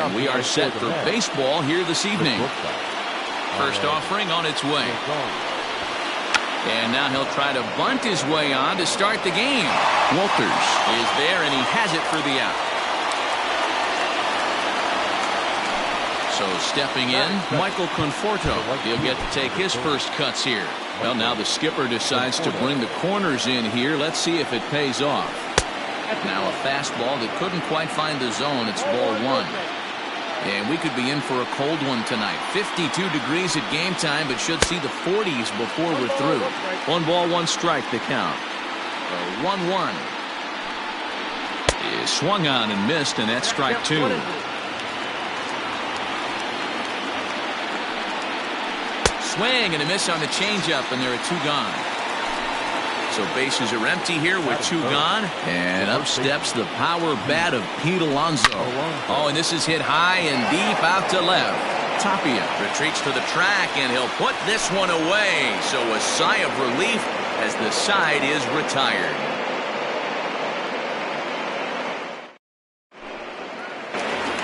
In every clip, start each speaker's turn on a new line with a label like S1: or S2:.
S1: And we are set for baseball here this evening. First offering on its way. And now he'll try to bunt his way on to start the game. Walters is there, and he has it for the out. So stepping in, Michael Conforto. He'll get to take his first cuts here. Well, now the skipper decides to bring the corners in here. Let's see if it pays off. Now a fastball that couldn't quite find the zone. It's ball one. And we could be in for a cold one tonight. 52 degrees at game time, but should see the 40s before we're through. 1-1 strike the count. 1-1 is swung on and missed, and that's strike two. Swing and a miss on the changeup, and there are two gone. So bases are empty here with two gone. And up steps the power bat of Pete Alonso. Oh, and this is hit high and deep out to left. Tapia retreats to the track, and he'll put this one away. So a sigh of relief as the side is retired.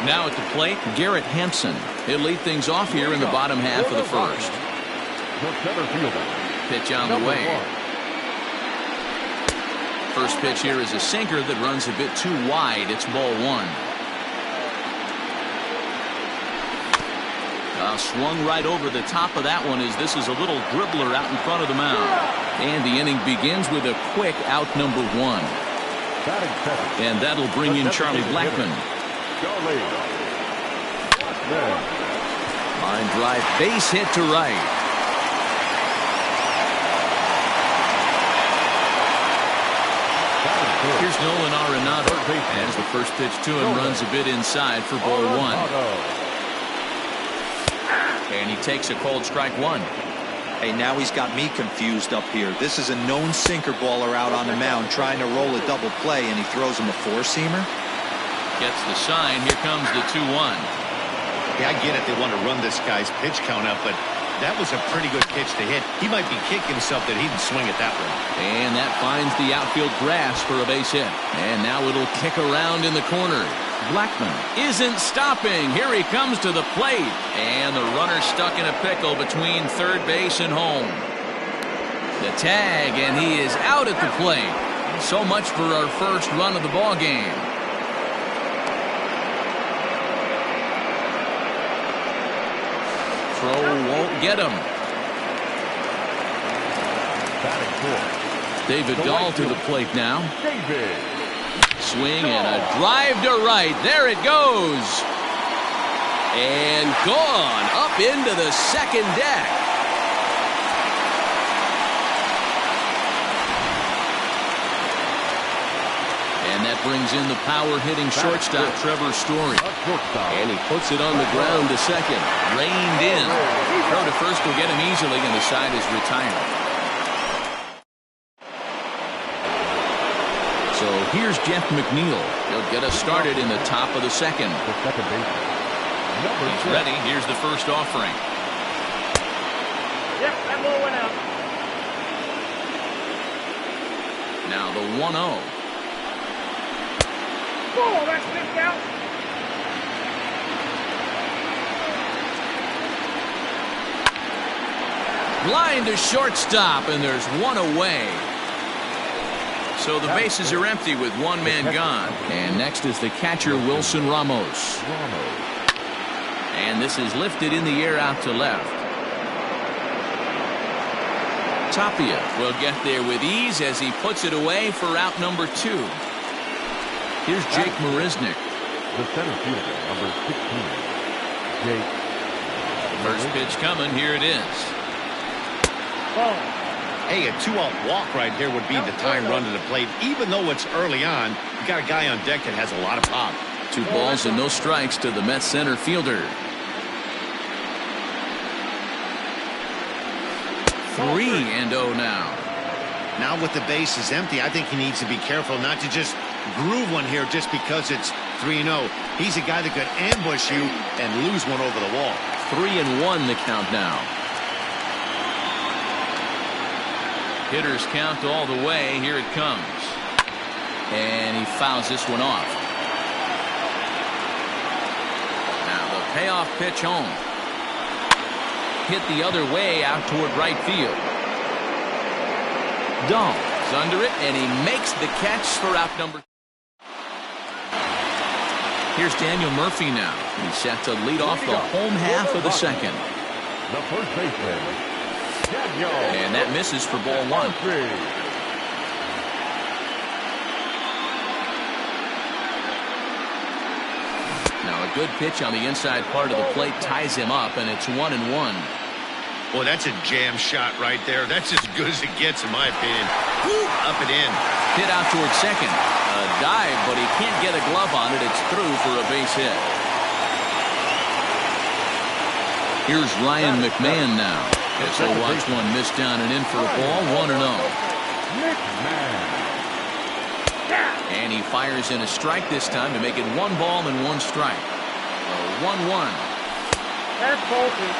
S1: Now at the plate, Garrett Hampson. He'll lead things off here in the bottom half of the first. Pitch on the way. First pitch here is a sinker that runs a bit too wide. It's ball one. Swung right over the top of that one as this is a little dribbler out in front of the mound. And the inning begins with a quick out number one. And that'll bring in Charlie Blackmon. Line drive, base hit to right. Here's Nolan Arenado as the first pitch to him runs a bit inside for ball one. And he takes a cold strike one.
S2: Hey, now he's got me confused up here. This is a known sinker baller out on the mound trying to roll a double play, and he throws him a four-seamer.
S1: Gets the sign. Here comes the 2-1.
S3: Yeah, I get it. They want to run this guy's pitch count up, but that was a pretty good pitch to hit. He might be kicking himself that he didn't swing it that way.
S1: And that finds the outfield grass for a base hit. And now it'll kick around in the corner. Blackmon isn't stopping. Here he comes to the plate. And the runner stuck in a pickle between third base and home. The tag, and he is out at the plate. So much for our first run of the ball game. Throw won't get him. David Dahl to the plate now. Swing and a drive to right. There it goes. And gone up into the second deck. And that brings in the power-hitting shortstop, Trevor Story. And he puts it on the ground to second. Reined in. Throw to first will get him easily, and the side is retired. So here's Jeff McNeil. He'll get us started in the top of the second. He's ready. Here's the first offering.
S4: Yep, that ball went out.
S1: Now the 1-0.
S4: Oh, that's missed out.
S1: Line to shortstop, and there's one away. So the bases are empty with one man gone. And next is the catcher, Wilson Ramos. And this is lifted in the air out to left. Tapia will get there with ease as he puts it away for out number 2. Here's Jake Marisnick.
S5: The center fielder, number 16, Jake.
S1: First pitch coming. Here it is.
S4: Ball.
S3: Hey, a 2-out walk right here would be the time run to the plate. Even though it's early on, you got a guy on deck that has a lot of pop.
S1: 2 balls and no strikes to the Mets center fielder. 3-0 now.
S3: Now with the bases empty, I think he needs to be careful not to just groove one here just because it's 3-0. He's a guy that could ambush you and lose one over the wall.
S1: 3-1 the count now. Hitters count all the way. Here it comes. And he fouls this one off. Payoff pitch home. Hit the other way out toward right field. Dahl is under it, and he makes the catch for out number. Here's Daniel Murphy now. He's set to lead off the home half of the second.
S5: The first baseman, Daniel.
S1: And that misses for ball one. Now a good pitch on the inside part of the plate ties him up, and it's 1-1.
S3: Well, that's a jam shot right there. That's as good as it gets, in my opinion. Woo, up and in.
S1: Hit out towards second. A dive, but he can't get a glove on it. It's through for a base hit. Here's Ryan McMahon now. As he'll watch one miss down and in for a ball. 1-0. And he fires in a strike this time to make it 1 ball and 1 strike. So 1-1.
S4: That's faulty.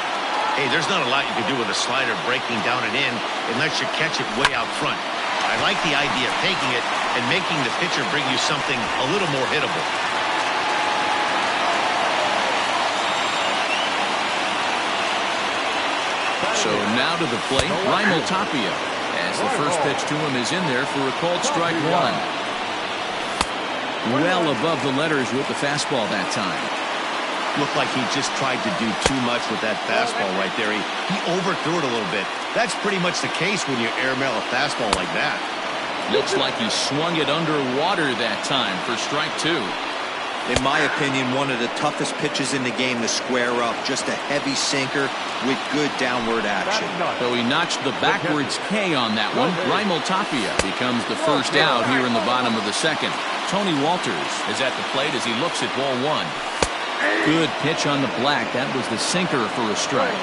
S3: Hey, there's not a lot you can do with a slider breaking down and in unless you catch it way out front. I like the idea of taking it and making the pitcher bring you something a little more hittable.
S1: So now to the plate, Raimel Tapia, as the first pitch to him is in there for a called strike 1. Well above the letters with the fastball that time.
S3: Looked like he just tried to do too much with that fastball right there. He overthrew it a little bit. That's pretty much the case when you airmail a fastball like that.
S1: Looks like he swung it underwater that time for strike 2.
S2: In my opinion, one of the toughest pitches in the game to square up. Just a heavy sinker with good downward action.
S1: So he notched the backwards K on that one. Raimel Tapia becomes the first out here in the bottom of the second. Tony Walters is at the plate as he looks at ball 1. Good pitch on the black. That was the sinker for a strike.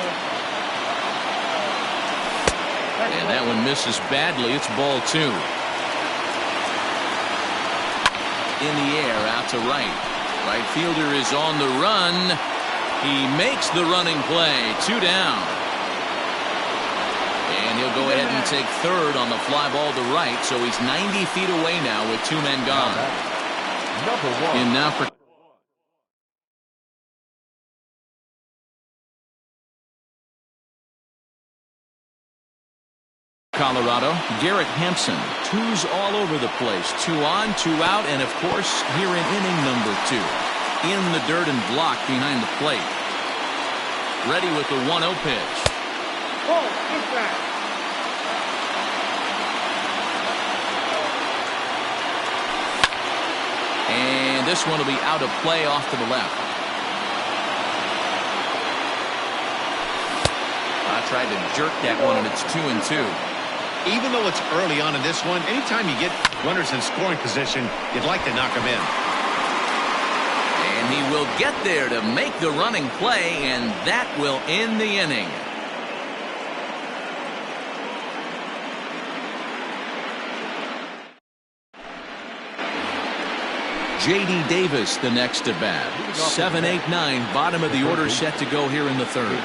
S1: And that one misses badly. It's ball 2. In the air, out to right. Right fielder is on the run. He makes the running play. 2 down. And he'll go ahead and take third on the fly ball to right. So he's 90 feet away now with 2 men gone.
S5: Number 1.
S1: In now for Colorado, Garrett Hampson. 2s all over the place. 2 on, 2 out, and of course, here in inning number 2. In the dirt and blocked behind the plate. Ready with the 1-0 pitch.
S4: Oh, inside.
S1: And this one will be out of play off to the left. I tried to jerk that one, and it's 2-2.
S3: Even though it's early on in this one, anytime you get runners in scoring position, you'd like to knock them in.
S1: And he will get there to make the running play, and that will end the inning. J.D. Davis the next to bat. 7, 8, 9, bottom of the order set to go here in the third.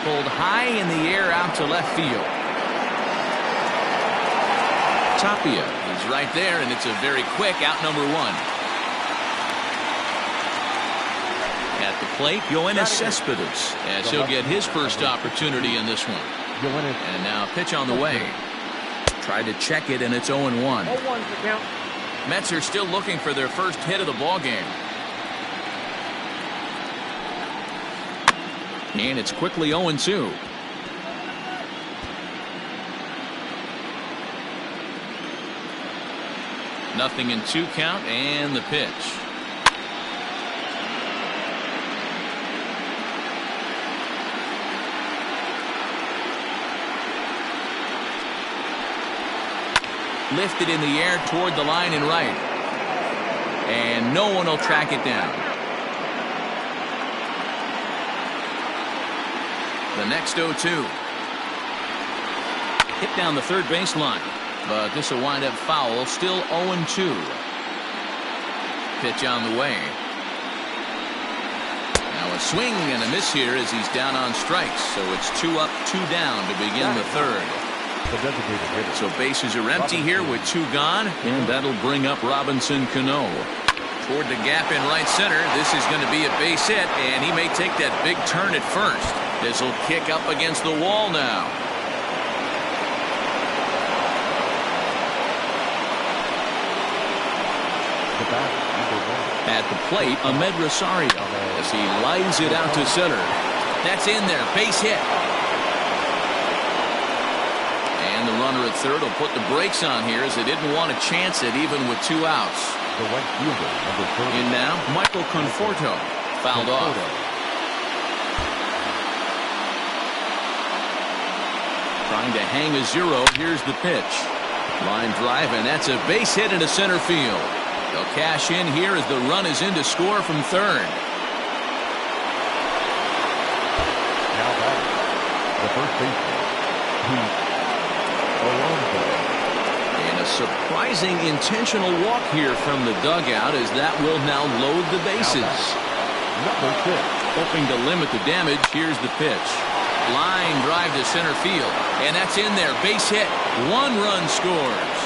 S1: Pulled high in the air out to left field. Tapia is right there, and it's a very quick out number 1. At the plate, Yoenis Cespedes, as he'll get his first opportunity in this one. And now pitch on the way. Tried to check it, and it's 0-1.
S4: 0-1's the count.
S1: Mets are still looking for their first hit of the ball game. And it's quickly 0-2. Nothing in 2 count, and the pitch. Lifted in the air toward the line and right. And no one will track it down. The next 0-2. Hit down the third baseline. But this will wind up foul. Still 0-2. Pitch on the way. Now a swing and a miss here as he's down on strikes. So it's 2 up, 2 down to begin the third. So bases are empty here with 2 gone. And that'll bring up Robinson Cano. Toward the gap in right center. This is going to be a base hit, and he may take that big turn at first. This will kick up against the wall now.
S5: The batter, number 1.
S1: At the plate, Ahmed Rosario, as he lines it out to center. That's in there. Base hit. And the runner at third will put the brakes on here as they didn't want to chance it even with 2 outs.
S5: The right fielder, number 30.
S1: In now, Michael Conforto. Fouled off. Trying to hang a 0. Here's the pitch. Line drive, and that's a base hit into center field. They'll cash in here as the run is in to score from third.
S5: Now batting, the first baseman, Pete Alonso.
S1: And a surprising intentional walk here from the dugout as that will now load the bases.
S5: Number 6.
S1: Hoping to limit the damage, here's the pitch. Line drive to center field, and that's in there. Base hit. 1 run scores.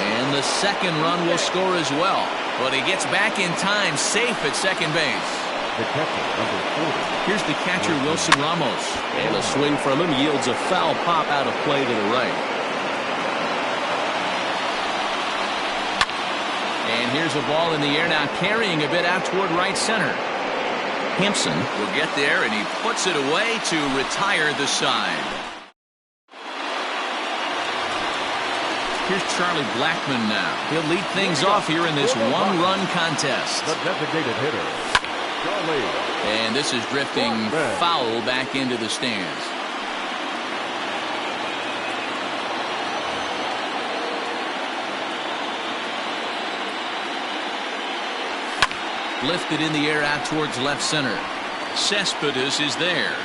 S1: And the second run will score as well. But he gets back in time, safe at second base.
S5: The catcher, number 40.
S1: Here's the catcher, Wilson Ramos. And a swing from him yields a foul pop out of play to the right. And here's a ball in the air now, carrying a bit out toward right center. Hampson will get there, and he puts it away to retire the side. Here's Charlie Blackmon now. He'll lead things off here in this 1-run contest.
S5: The designated hitter, Charlie.
S1: And this is drifting foul back into the stands. Lifted in the air out towards left center. Cespedes is there.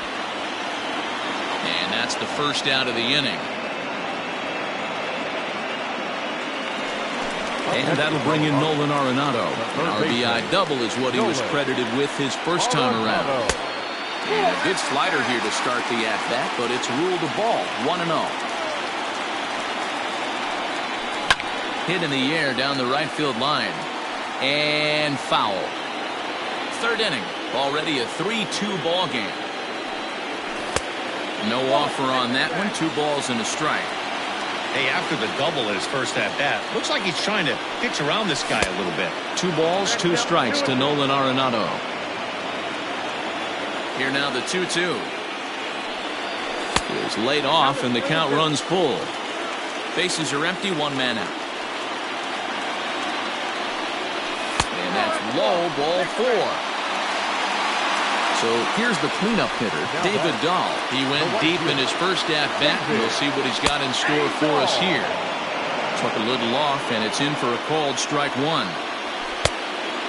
S1: And that's the first out of the inning. And that'll bring in Nolan Arenado. An RBI double is what he was credited with his first time around. And a good slider here to start the at-bat, but it's ruled a ball. 1-0. Hit in the air down the right field line. And foul. Third inning. Already a 3-2 ball game. No offer on that one. 2 balls and a strike.
S3: Hey, after the double at his first at-bat, looks like he's trying to pitch around this guy a little bit.
S1: 2 balls, 2 strikes to Nolan Arenado. Here now the 2-2. Is laid off, and the count runs full. Bases are empty, 1 man out. And that's low, ball 4. So here's the cleanup hitter, David Dahl. He went deep in his first at-bat, and we'll see what he's got in store for us here. Took a little off, and it's in for a called strike 1.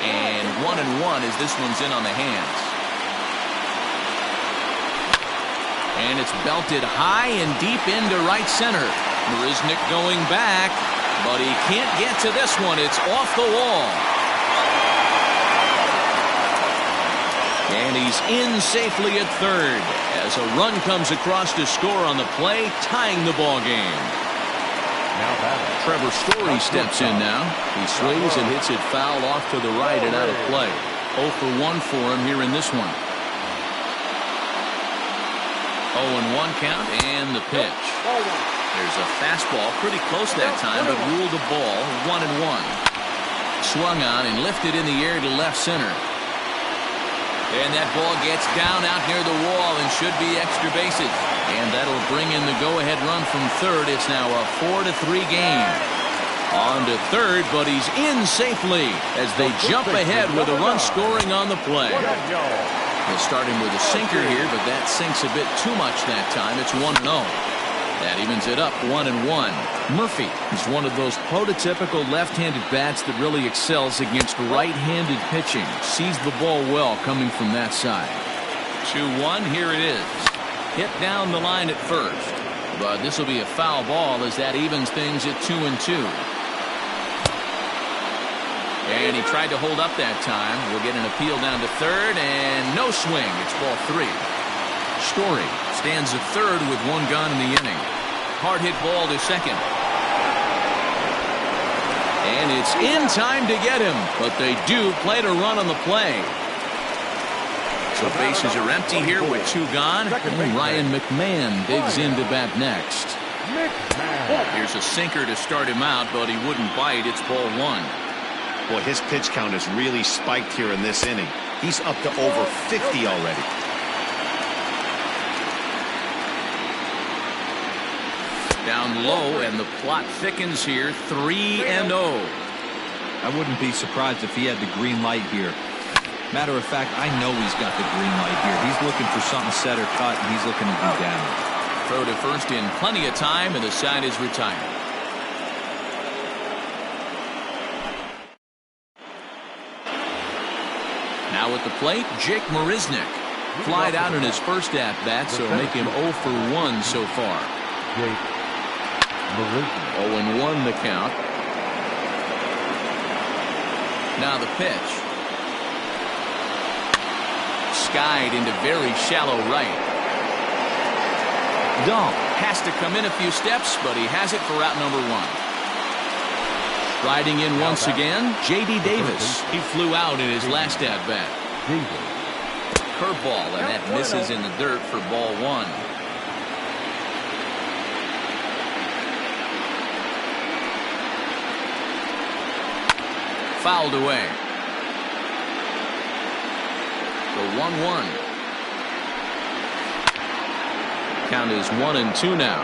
S1: And 1-1 as this one's in on the hands. And it's belted high and deep into right center. Marisnick going back, but he can't get to this one. It's off the wall. And he's in safely at third as a run comes across to score on the play, tying the ball game.
S5: Now batting,
S1: Trevor Story steps in now. He swings and hits it foul off to the right and out of play. 0 for 1 for him here in this one. 0-1 count and the pitch. There's a fastball pretty close that time, but ruled a ball. 1-1. Swung on and lifted in the air to left center. And that ball gets down out near the wall and should be extra bases. And that'll bring in the go-ahead run from third. It's now a 4-3 game. On to third, but he's in safely as they jump ahead with a run scoring on the play. They'll start him with a sinker here, but that sinks a bit too much that time. It's 1-0. That evens it up 1-1. Murphy is one of those prototypical left-handed bats that really excels against right-handed pitching. Sees the ball well coming from that side. 2-1. Here it is. Hit down the line at first. But this will be a foul ball as that evens things at 2-2. And he tried to hold up that time. We'll get an appeal down to third, and no swing. It's ball 3. Story stands at third with 1 gone in the inning. Hard hit ball to second. And it's in time to get him, but they do play to run on the play. So bases are empty here with 2 gone, and Ryan McMahon digs in to bat next. Here's a sinker to start him out, but he wouldn't bite. It's ball 1.
S3: Boy, his pitch count has really spiked here in this inning. He's up to over 50 already.
S1: Down low, and the plot thickens here. 3-0.
S2: I wouldn't be surprised if he had the green light here. Matter of fact, I know he's got the green light here. He's looking for something set or cut, and he's looking to do damage.
S1: Throw to first in plenty of time, and the side is retired. Now at the plate, Jake Marisnick. Flied out in his first at-bat, so make him 0 for 1 so far. 0-1 the count. Now the pitch. Skied into very shallow right. Dahl has to come in a few steps, but he has it for out number 1. Riding in once again, J.D. Davis. He flew out in his last at-bat. Curveball, and that misses in the dirt for ball 1. Fouled away. The 1-1. Count is 1-2 now.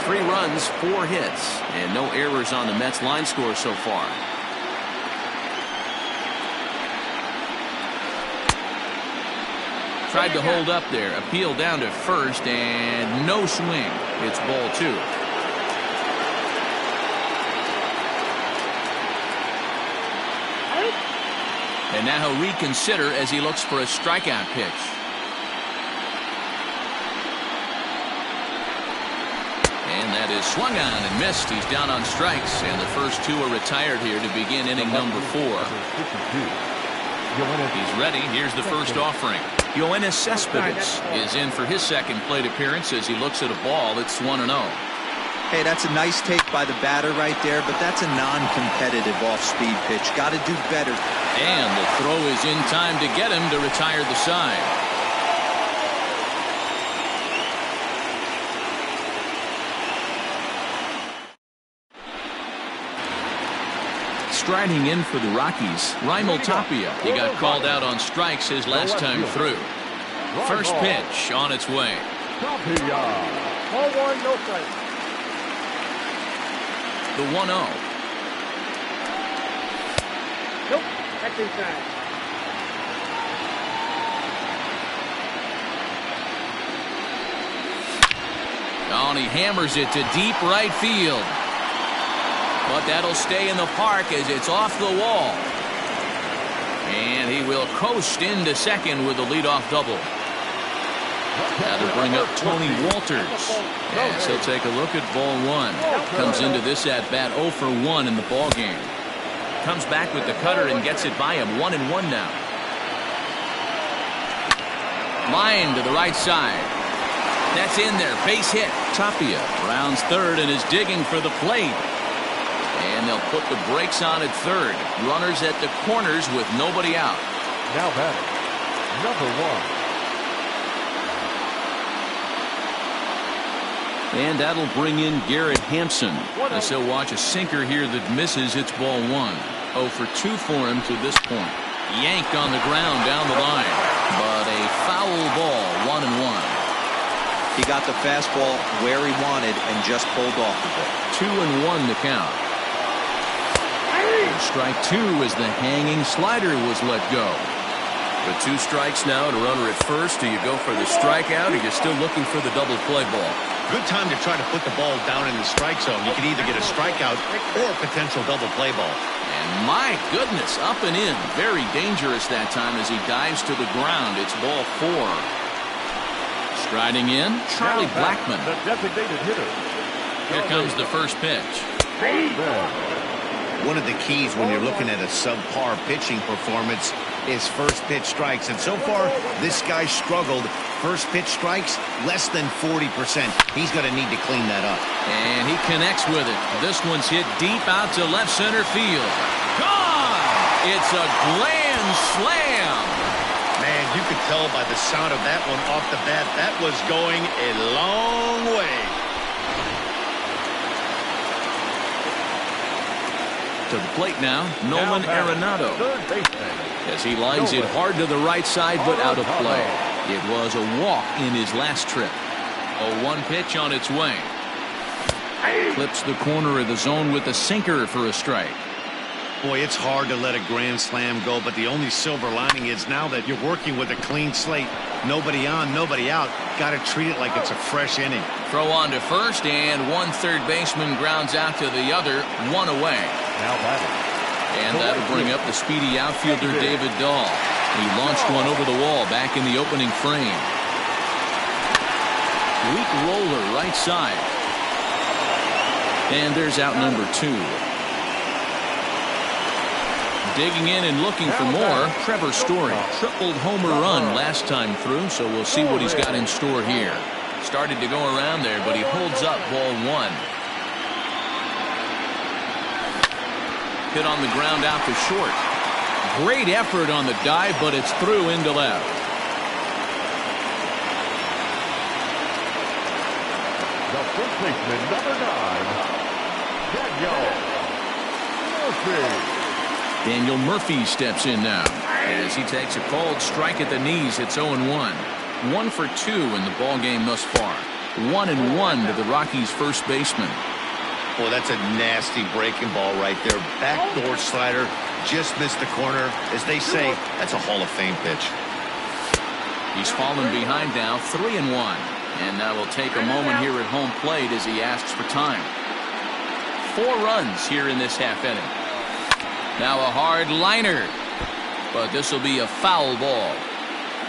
S1: 3 runs, 4 hits, and no errors on the Mets line score so far. Tried to hold up there. Appeal down to first, and no swing. It's ball 2. And now he'll reconsider as he looks for a strikeout pitch. And that is swung on and missed. He's down on strikes, and the first 2 are retired here to begin inning number 4. He's ready. Here's the first offering. Yoenis Cespedes is in for his second plate appearance as he looks at a ball that's 1-0.
S2: Hey, that's a nice take by the batter right there, but that's a non-competitive off-speed pitch. Got to do better.
S1: And the throw is in time to get him to retire the side. Striding in for the Rockies, Raimel Tapia. He got called out on strikes his last time through. First pitch on its way.
S4: Ball 1, no strike.
S1: The 1-0.
S4: Nope, that's inside.
S1: Oh, and he hammers it to deep right field. But that'll stay in the park as it's off the wall. And he will coast into second with a leadoff double. That'll bring up Tony Walters as he'll take a look at ball 1. Comes into this at bat 0 for 1 in the ball game. Comes back with the cutter and gets it by him. 1-1 now. Line to the right side. That's in there. Base hit. Tapia rounds third and is digging for the plate. And they'll put the brakes on at third. Runners at the corners with nobody out.
S5: Now batting, number 1.
S1: And that'll bring in Garrett Hampson. As he'll watch a sinker here that misses. It's ball 1. 0 for 2 for him to this point. Yanked on the ground down the line. But a foul ball. 1-1.
S2: He got the fastball where he wanted and just pulled off of it.
S1: 2-1 to count. Strike 2 as the hanging slider was let go. With 2 strikes now and a runner at first, do you go for the strikeout or you're still looking for the double play ball?
S3: Good time to try to put the ball down in the strike zone. You can either get a strikeout or a potential double play ball.
S1: And my goodness, up and in. Very dangerous that time as he dives to the ground. It's ball 4. Striding in, Charlie Blackmon.
S5: The designated hitter.
S1: Here comes the first pitch.
S3: One of the keys when you're looking at a subpar pitching performance is first pitch strikes. And so far, this guy struggled. First pitch strikes, less than 40%. He's going to need to clean that up.
S1: And he connects with it. This one's hit deep out to left center field. Gone! It's a grand slam.
S3: Man, you could tell by the sound of that one off the bat, that was going a long way.
S1: To the plate now, Nolan Arenado.
S5: Third baseman.
S1: As he lines it hard to the right side, but out of play. It was a walk in his last trip. A 1 pitch on its way. Flips the corner of the zone with a sinker for a strike.
S3: Boy, it's hard to let a grand slam go, but the only silver lining is now that you're working with a clean slate. Nobody on, nobody out. Got to treat it like it's a fresh inning.
S1: Throw on to first, and one third baseman grounds out to the other, 1 away.
S5: Now batting.
S1: And that'll bring up the speedy outfielder David Dahl. He launched one over the wall back in the opening frame. Weak roller right side. And there's out number 2. Digging in and looking for more, Trevor Story. Tripled homer run last time through, so we'll see what he's got in store here. Started to go around there, but he holds up ball 1. Hit on the ground out to short. Great effort on the dive, but it's through into left.
S5: The first baseman, number 9, Daniel Murphy.
S1: Daniel Murphy steps in now as he takes a called strike at the knees. It's 0-1. 1 for 2 in the ball game thus far. 1-1 to the Rockies' first baseman.
S3: Boy, that's a nasty breaking ball right there. Backdoor slider, just missed the corner. As they say, that's a Hall of Fame pitch.
S1: He's fallen behind now, 3-1. And now will take a moment here at home plate as he asks for time. 4 runs here in this half inning. Now a hard liner, but this will be a foul ball.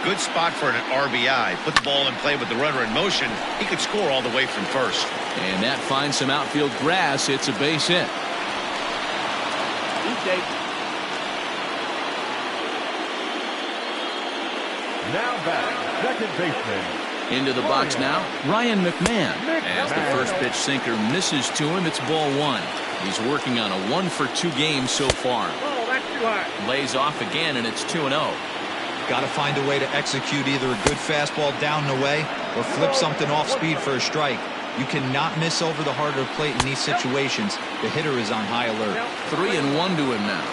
S3: Good spot for an RBI. Put the ball in play with the runner in motion. He could score all the way from first.
S1: And that finds some outfield grass. It's a base hit.
S5: Now back, second baseman.
S1: Into the box now, Ryan McMahon. As the first pitch sinker misses to him, it's ball 1. He's working on a 1 for 2 game so far.
S4: Oh, that's too high.
S1: Lays off again, and it's 2-0.
S2: Got to find a way to execute either a good fastball down and away or flip something off speed for a strike. You cannot miss over the heart of the plate in these situations. The hitter is on high alert.
S1: 3-1 to him now.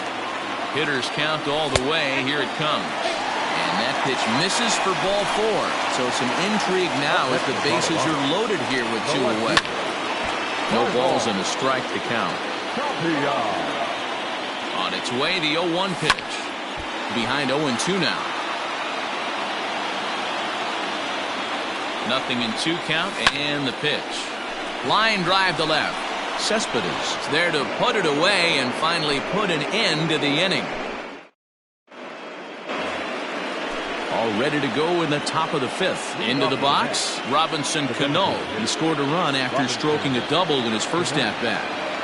S1: Hitters count all the way. Here it comes. And that pitch misses for ball 4. So some intrigue now as the bases are loaded here with 2 away. No balls and a strike to count. On its way, the 0-1 pitch. Behind 0-2 now. Nothing in 2 count, and the pitch. Line drive to left. Cespedes is there to put it away and finally put an end to the inning. All ready to go in the top of the 5th. Into the box, Robinson Cano. He scored a run after stroking a double in his first at-bat.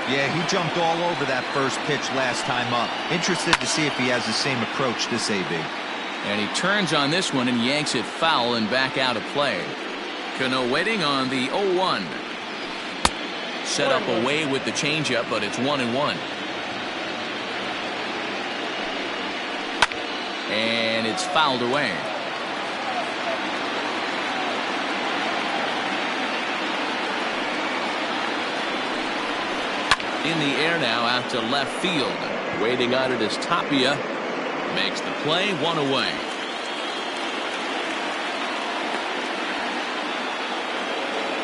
S2: Yeah, he jumped all over that first pitch last time up. Interested to see if he has the same approach this AB.
S1: And he turns on this one and yanks it foul and back out of play. Cano waiting on the 0-1. Set up away with the changeup, but it's 1-1. And it's fouled away. In the air now out to left field. Waiting on it is Tapia. Makes the play, 1 away.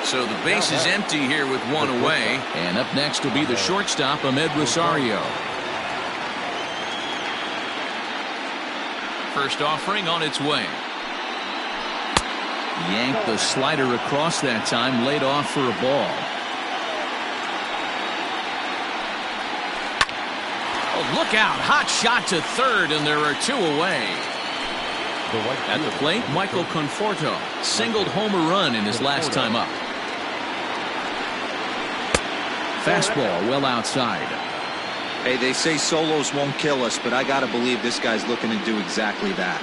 S1: So the base is empty here with 1 away. And up next will be the shortstop, Ahmed Rosario. First offering on its way. Yanked the slider across that time, laid off for a ball. Oh, look out. Hot shot to third, and there are 2 away. At the plate, Michael Conforto singled homer run in his last time up. Fastball well outside.
S2: Hey, they say solos won't kill us, but I got to believe this guy's looking to do exactly that.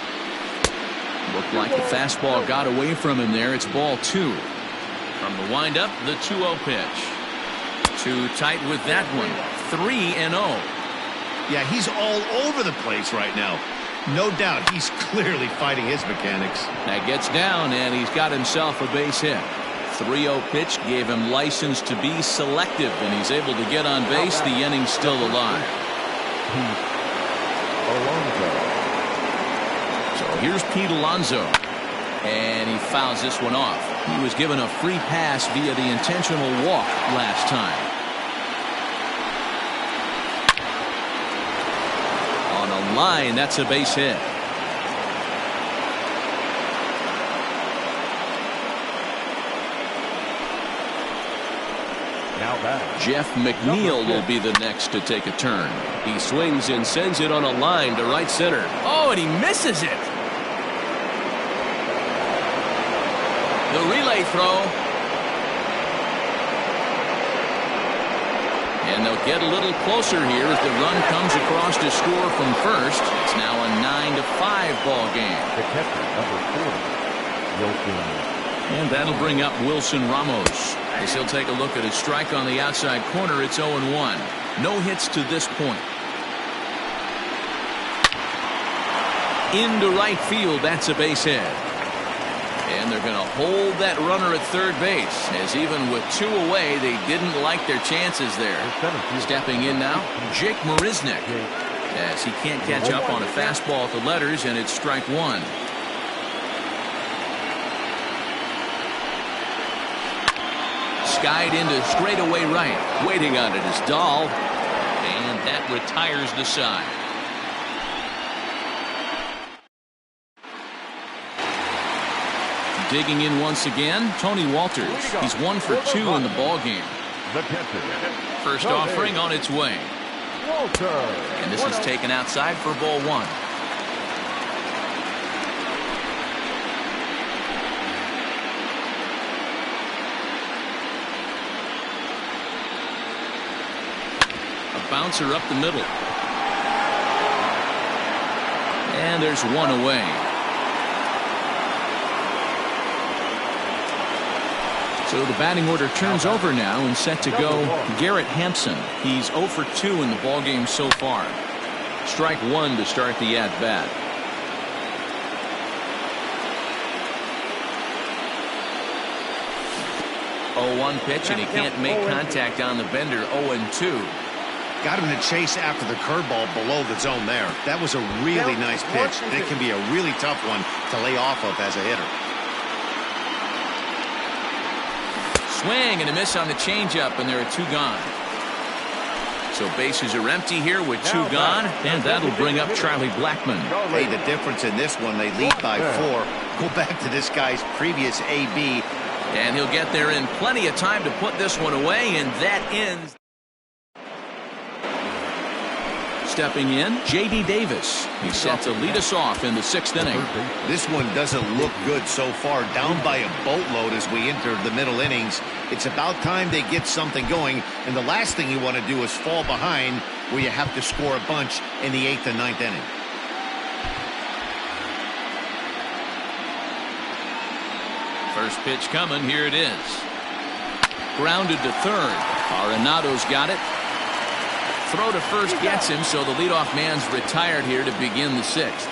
S1: Looked like the fastball got away from him there. It's ball 2. From the windup, the 2-0 pitch. Too tight with that one. 3-0.
S3: Yeah, he's all over the place right now. No doubt he's clearly fighting his mechanics.
S1: That gets down, and he's got himself a base hit. 3-0 pitch gave him license to be selective, and he's able to get on base. The inning's still alive. So here's Pete Alonso, and he fouls this one off. He was given a free pass via the intentional walk last time. On a line, that's a base hit. Jeff McNeil will be the next to take a turn.
S6: He swings and sends it on a line to right center.
S1: Oh, and he misses it. The relay throw. And they'll get a little closer here as the run comes across to score from first. It's now a 9-5 ball game.
S5: The catcher, number 4, Wilson.
S1: And that'll bring up Wilson Ramos as he'll take a look at a strike on the outside corner. It's 0-1. No hits to this point. Into right field. That's a base hit. And they're going to hold that runner at third base, as even with 2 away, they didn't like their chances there. Stepping in now, Jake Marisnick, as he can't catch up on a fastball at the letters, and it's strike 1. Skied into straightaway right. Waiting on it is Dahl, and that retires the side. Digging in once again, Tony Walters. He's 1 for 2 in the ball game. First offering on its way. And this is taken outside for ball 1. A bouncer up the middle. And there's 1 away. So the batting order turns over now and set to go Garrett Hampson. He's 0 for 2 in the ballgame so far. Strike 1 to start the at-bat. Oh, 1 pitch, and he can't make contact on the bender. 0-2.
S3: Got him to chase after the curveball below the zone there. That was a really nice pitch. And it can be a really tough one to lay off of as a hitter. Swing and a miss on the changeup, and there are 2 gone. So bases are empty here with 2 gone, and that'll bring up Charlie Blackmon. Hey, the difference in this one, they lead by 4. Go back to this guy's previous AB.
S1: And he'll get there in plenty of time to put this one away, and that ends. Stepping in, J.D. Davis. He's set to lead us off in the 6th inning.
S3: This one doesn't look good so far. Down by a boatload as we enter the middle innings. It's about time they get something going. And the last thing you want to do is fall behind where you have to score a bunch in the 8th and 9th inning.
S1: First pitch coming. Here it is. Grounded to third. Arenado's got it. Throw to first gets him, so the leadoff man's retired here to begin the 6th.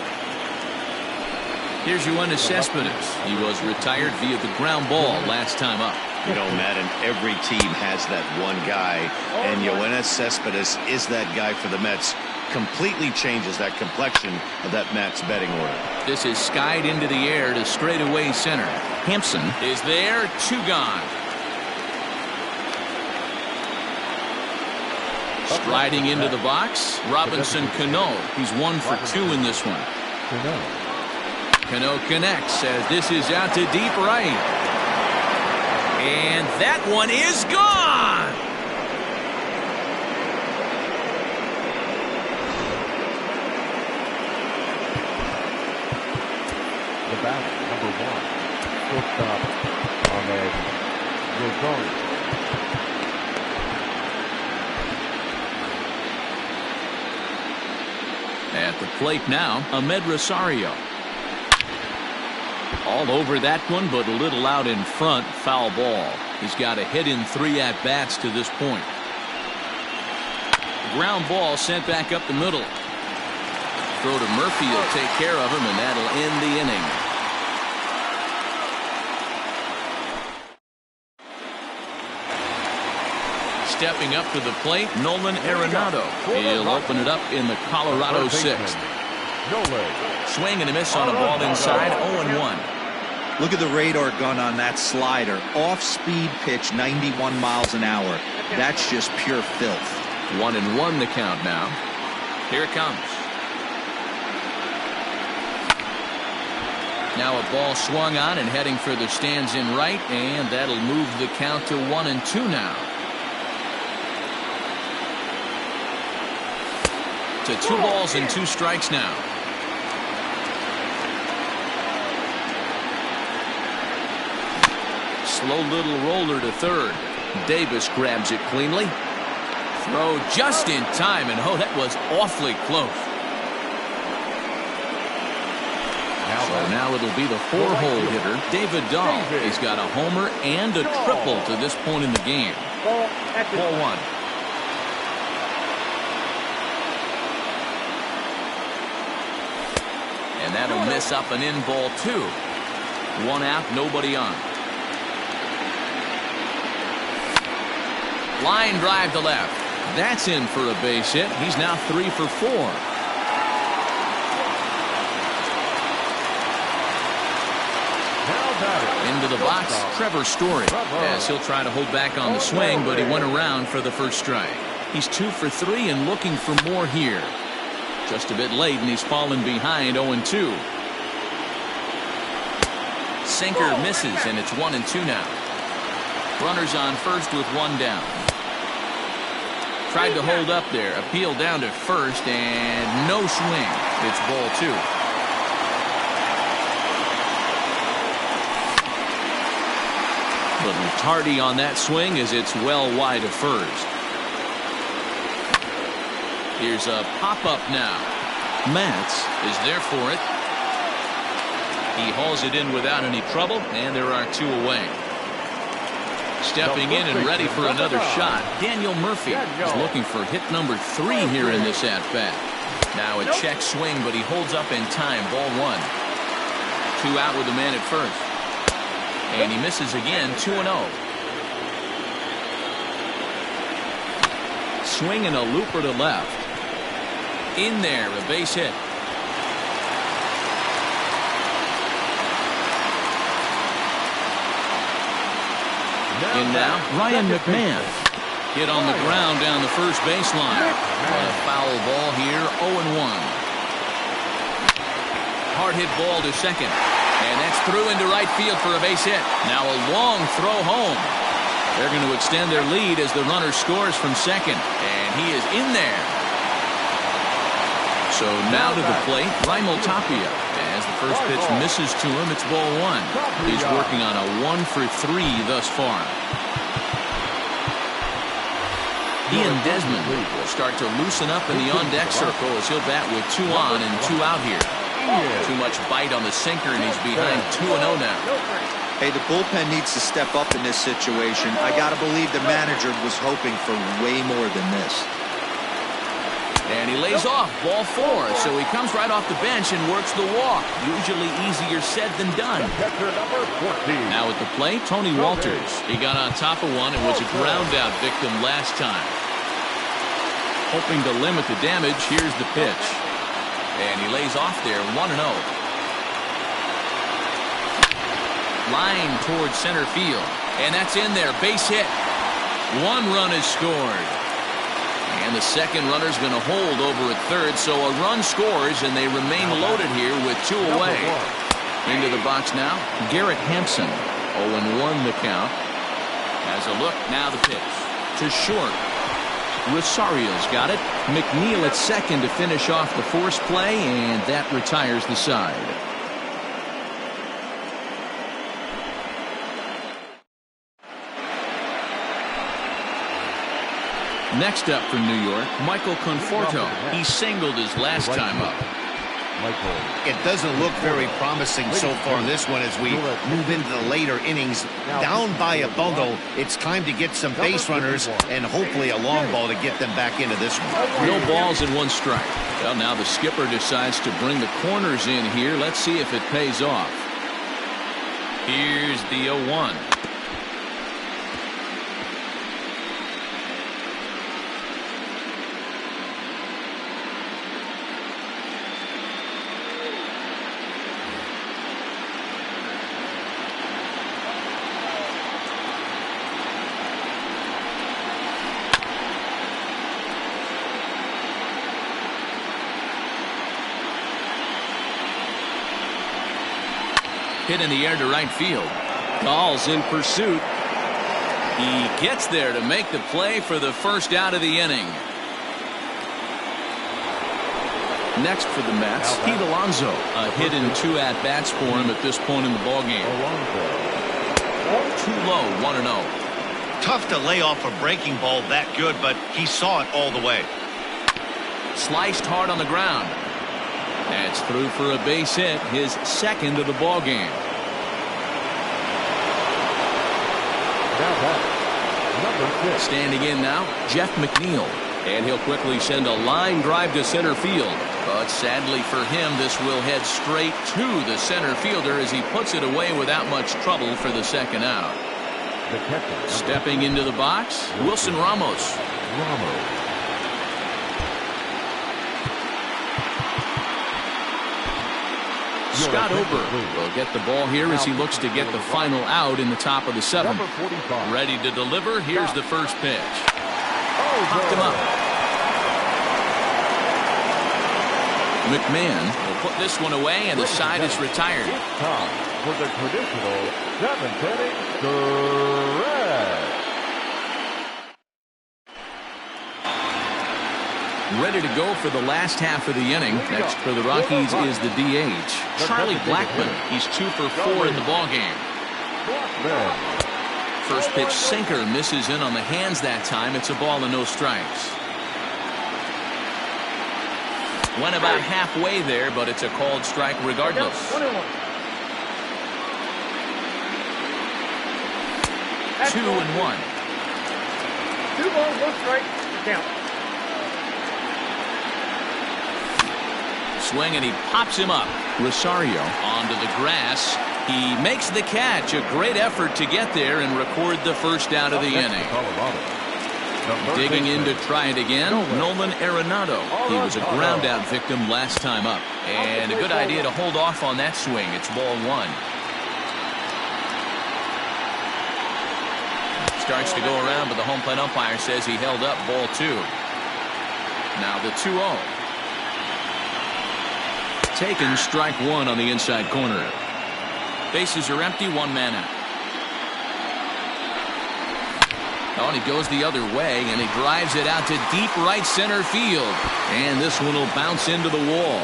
S1: Here's Yoenis Cespedes. He was retired via the ground ball last time up.
S3: You know, Madden, every team has that one guy, and Yoenis Cespedes is that guy for the Mets. Completely changes that complexion of that Mets betting order.
S1: This is skied into the air to straightaway center. Hampson is there. 2 gone. Striding into the box, Robinson Cano. He's 1 for 2 in this one. Cano connects as this is out to deep right. And that one is gone.
S5: The batter, number 1, shortstop Ahmed Rosari.
S1: the plate now, Ahmed Rosario. All over that one, but a little out in front. Foul ball. He's got a hit in 3 at-bats to this point. Ground ball sent back up the middle. Throw to Murphy will take care of him, and that'll end the inning. Stepping up to the plate, Nolan Arenado. He'll open it up in the Colorado 6th. Swing and a miss on a ball inside, 0-1.
S2: Look at the radar gun on that slider. Off-speed pitch, 91 miles an hour. That's just pure filth.
S1: 1-1 the count now. Here it comes. Now a ball swung on and heading for the stands in right, and that'll move the count to 1-2 now. To 2 balls and 2 strikes now. Slow little roller to third. Davis grabs it cleanly. Throw just in time, and oh, that was awfully close. So now it'll be the 4-hole hitter, David Dahl. He's got a homer and a triple to this point in the game. Ball 1. And that'll miss up and in, ball 2. 1 out, nobody on. Line drive to left. That's in for a base hit. He's now 3 for 4. Into the box, Trevor Story, as he'll try to hold back on the swing, but he went around for the first strike. He's 2 for 3 and looking for more here. Just a bit late, and he's fallen behind 0-2. Sinker misses, and it's 1-2 now. Runners on first with 1 down. Tried to hold up there. Appeal down to first, and no swing. It's ball 2. Little tardy on that swing as it's well wide of first. Here's a pop-up now. Matz is there for it. He hauls it in without any trouble, and there are 2 away. Stepping in and ready for another shot, Daniel Murphy is looking for hit number 3 here in this at-bat. Now a check swing, but he holds up in time. Ball 1. 2 out with a man at first. And he misses again, 2-0. Swing and a looper to left. In there, a base hit. And now, Ryan McMahon. Hit on the ground down the first baseline. A foul ball here, 0-1. Hard hit ball to second. And that's through into right field for a base hit. Now a long throw home. They're going to extend their lead as the runner scores from second. And he is in there. So now to the plate, Raimel Tapia. As the first pitch misses to him, it's ball 1. He's working on a 1 for 3 thus far. Ian Desmond will start to loosen up in the on-deck circle as he'll bat with 2 on and 2 out here. Too much bite on the sinker, and he's behind 2-0 now.
S2: Hey, the bullpen needs to step up in this situation. I got to believe the manager was hoping for way more than this.
S1: And he lays off, ball 4, so he comes right off the bench and works the walk. Usually easier said than done. Now at the plate, Tony Walters. He got on top of one and was a ground-out victim last time. Hoping to limit the damage, here's the pitch. And he lays off there, 1-0. Line towards center field. And that's in there, base hit. 1 run is scored. And the second runner's going to hold over at third, so a run scores, and they remain loaded here with 2 away. Into the box now, Garrett Hampson. 0-1 the count. Has a look, now the pitch. To short. Rosario's got it. McNeil at second to finish off the force play, and that retires the side. Next up from New York, Michael Conforto. He singled his last time up.
S3: It doesn't look very promising so far this one as we move into the later innings. Down by a bundle, it's time to get some base runners and hopefully a long ball to get them back into this one.
S1: No balls and 1 strike. Well, now the skipper decides to bring the corners in here. Let's see if it pays off. Here's the 0-1. Hit in the air to right field.
S6: Gall's in pursuit.
S1: He gets there to make the play for the first out of the inning. Next for the Mets, Pete Alonso. A hit in 2 at-bats for him at this point in the ballgame. Too low, 1-0.
S3: Tough to lay off a breaking ball that good, but he saw it all the way.
S1: Sliced hard on the ground. That's through for a base hit, his second of the ball game. Standing in now, Jeff McNeil. And he'll quickly send a line drive to center field. But sadly for him, this will head straight to the center fielder as he puts it away without much trouble for the second out. Stepping into the box, Wilson Ramos. Scott Ober will get the ball here as he looks to get the final out in the top of the 7th. Ready to deliver. Here's the first pitch. Popped him up. McMahon will put this one away, and the side is retired.
S5: Time for the traditional 7th inning stretch.
S1: Ready to go for the last half of the inning. Next for the Rockies is the DH, Charlie Blackmon. He's 2 for 4 in the ballgame. First pitch sinker misses in on the hands that time. It's a ball and no strikes. Went about halfway there, but it's a called strike regardless. 2-1.
S4: 2 balls, 1 strike, count.
S1: Swing and he pops him up. Rosario onto the grass. He makes the catch. A great effort to get there and record the first out of the inning. Digging in to try it again, Nolan Arenado. He was a ground out victim last time up. And a good idea to hold off on that swing. It's ball 1. Starts to go around, but the home plate umpire says he held up ball 2. Now the 2-0. Taken, strike 1 on the inside corner. Bases are empty, 1 man out. Oh, and he goes the other way, and he drives it out to deep right center field. And this one will bounce into the wall.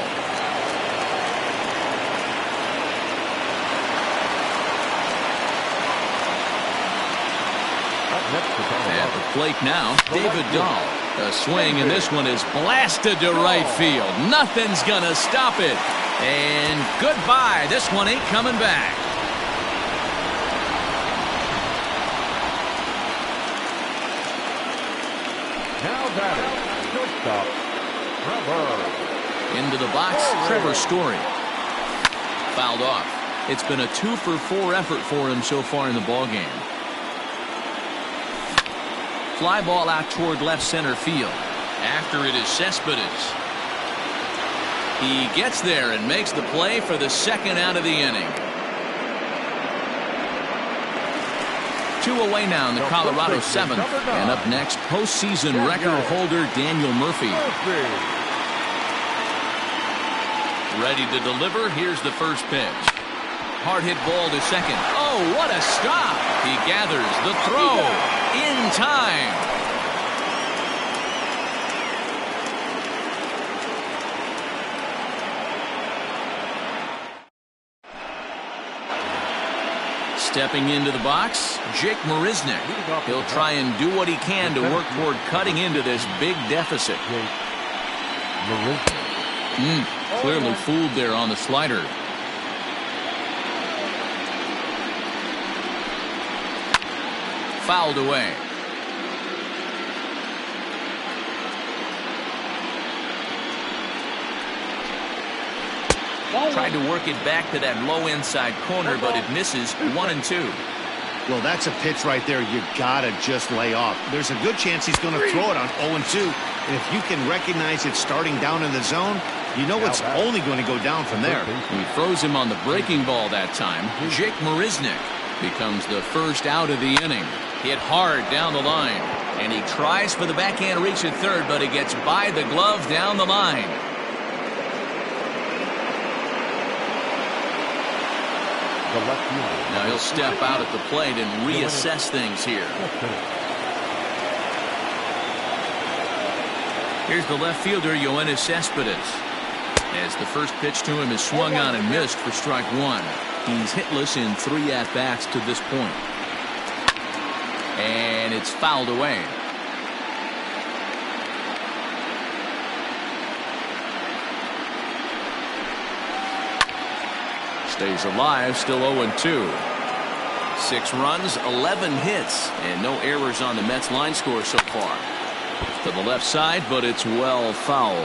S1: At the plate now, David Dahl. A swing, and this one is blasted to right field. Nothing's gonna stop it. And goodbye. This one ain't coming back.
S5: Now batting, shortstop, Trevor.
S1: Into the box, Trevor Story. Fouled off. It's been a 2 for 4 effort for him so far in the ballgame. Fly ball out toward left center field. After it is Cespedes. He gets there and makes the play for the second out of the inning. 2 away now in the Colorado 7th. And up next, postseason record holder Daniel Murphy. Ready to deliver. Here's the first pitch. Hard hit ball to second. Oh, what a stop. He gathers the throw in time. Stepping into the box, Jake Marisnick. He'll try and do what he can to work toward cutting into this big deficit. Clearly fooled there on the slider. Fouled away. Tried to work it back to that low inside corner, but it misses. 1-2.
S3: Well, that's a pitch right there you gotta just lay off. There's a good chance he's going to throw it on 0-2. And if you can recognize it starting down in the zone, you know it's only going to go down from there.
S1: He throws him on the breaking ball that time. Jake Marisnick becomes the first out of the inning. Hit hard down the line. And he tries for the backhand reach at third, but he gets by the glove down the line. Now he'll step out at the plate and reassess things here. Here's the left fielder, Yoenis Cespedes. As the first pitch to him is swung on and missed for strike one. He's hitless in 3 at-bats to this point. And it's fouled away. Stays alive, still 0-2. 6 runs, 11 hits, and no errors on the Mets line score so far. To the left side, but it's well foul.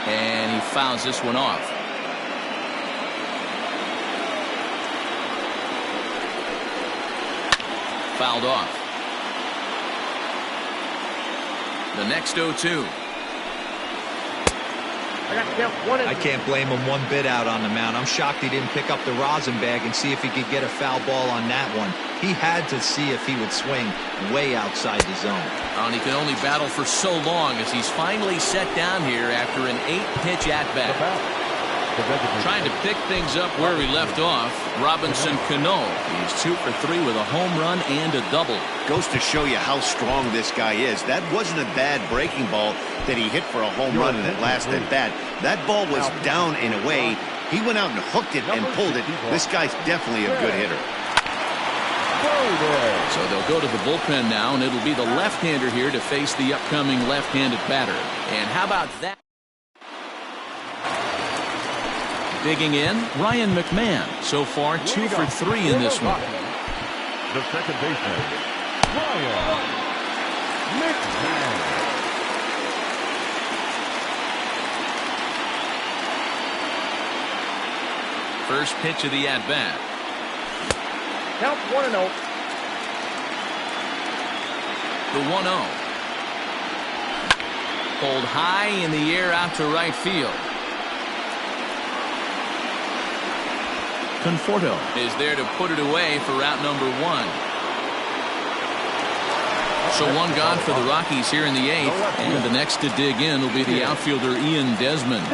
S1: And he fouls this one off. Fouled off. The next 0-2.
S2: I can't blame him one bit out on the mound. I'm shocked he didn't pick up the rosin bag and see if he could get a foul ball on that one. He had to see if he would swing way outside the zone.
S1: And he can only battle for so long as he's finally set down here after an 8-pitch at-bat. Trying to pick things up where he left off, Robinson Cano. He's 2 for 3 with a home run and a double.
S3: Goes to show you how strong this guy is. That wasn't a bad breaking ball that he hit for a home run in that last at bat. That ball was down and away. He went out and hooked it and pulled it. This guy's definitely a good hitter.
S1: So they'll go to the bullpen now, and it'll be the left-hander here to face the upcoming left-handed batter. And how about that? Digging in, Ryan McMahon. So far, 2 for 3 in this one.
S5: The second baseman, Ryan McMahon.
S1: First pitch of the at-bat.
S4: Count 1-0.
S1: The 1-0. Pulled high in the air out to right field. Conforto is there to put it away for route number 1. So 1 gone for the Rockies here in the 8th, and the next to dig in will be the outfielder Ian Desmond.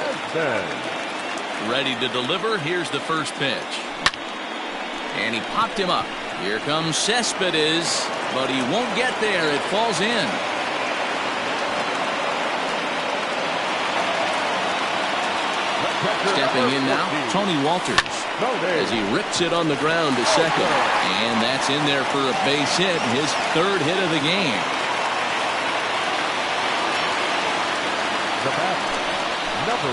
S1: Ready to deliver. Here's the first pitch. And he popped him up. Here comes Cespedes, but he won't get there. It falls in. Stepping in now, Tony Walters, as he rips it on the ground to second. And that's in there for a base hit, his 3rd hit of the game.
S5: The batter, number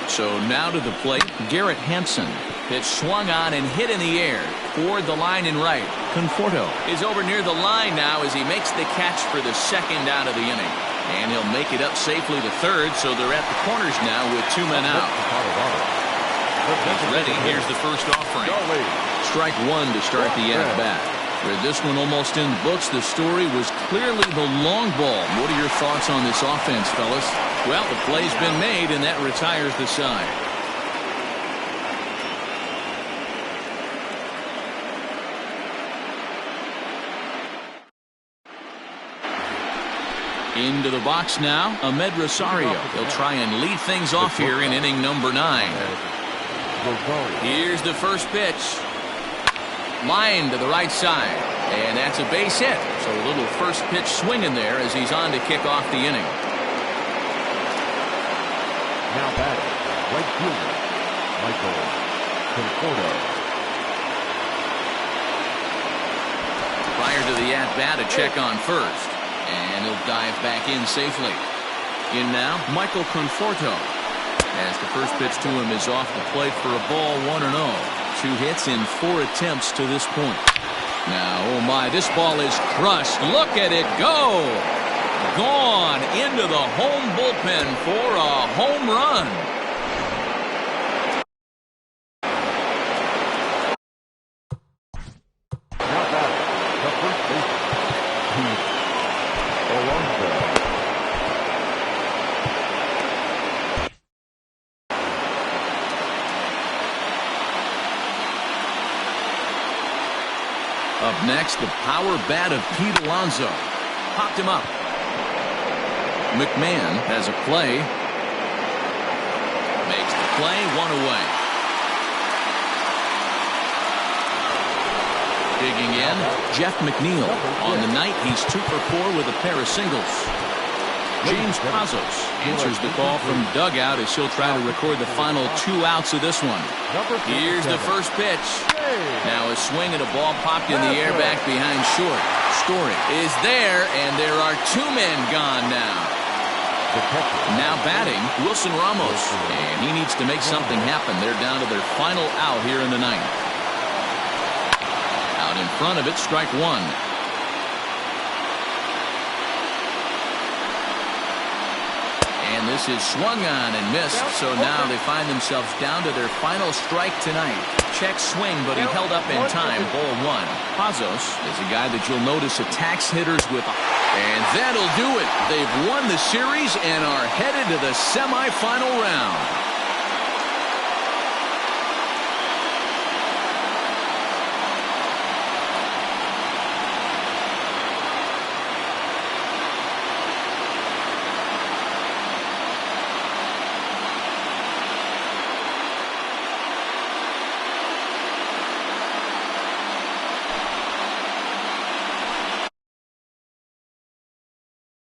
S5: 1.
S1: So now to the plate, Garrett Hampson. Pitch swung on and hit in the air toward the line and right. Conforto is over near the line now as he makes the catch for the 2nd out of the inning. And he'll make it up safely to 3rd, so they're at the corners now with 2 men out. He's ready. Here's the first offering. Strike 1 to start the at-bat. With this one almost in the books, the story was clearly the long ball. What are your thoughts on this offense, fellas? Well, the play's been made, and that retires the side. Into the box now, Ahmed Rosario. He'll try and lead things off here in inning number 9. Here's the first pitch. Line to the right side. And that's a base hit. So a little first pitch swing in there as he's on to kick off the inning.
S5: Right fielder, Michael Conforto.
S1: Prior to the at-bat, a check on first. And he'll dive back in safely. In now, Michael Conforto. As the first pitch to him is off the plate for a ball, 1-0. 2 hits in 4 attempts to this point. Now, oh my, this ball is crushed. Look at it go. Gone into the home bullpen for a home run.
S5: Now batting, the first baseman, Pete Alonso.
S1: Up next, the power bat of Pete Alonso. Popped him up. McMahon has a play. Makes the play, 1 away. Digging in, Jeff McNeil. On the night, he's 2 for 4 with a pair of singles. James Pazos answers the call from dugout as he'll try to record the final 2 outs of this one. Here's the first pitch. Now a swing and a ball popped in the air back behind short. Story is there, and there are 2 men gone now. Now batting, Wilson Ramos. And he needs to make something happen. They're down to their final out here in the ninth. Out in front of it, strike 1. And this is swung on and missed, so now they find themselves down to their final strike tonight. Check swing, but he held up in time, ball 1. Pazos is a guy that you'll notice attacks hitters with, and that'll do it. They've won the series and are headed to the semifinal round.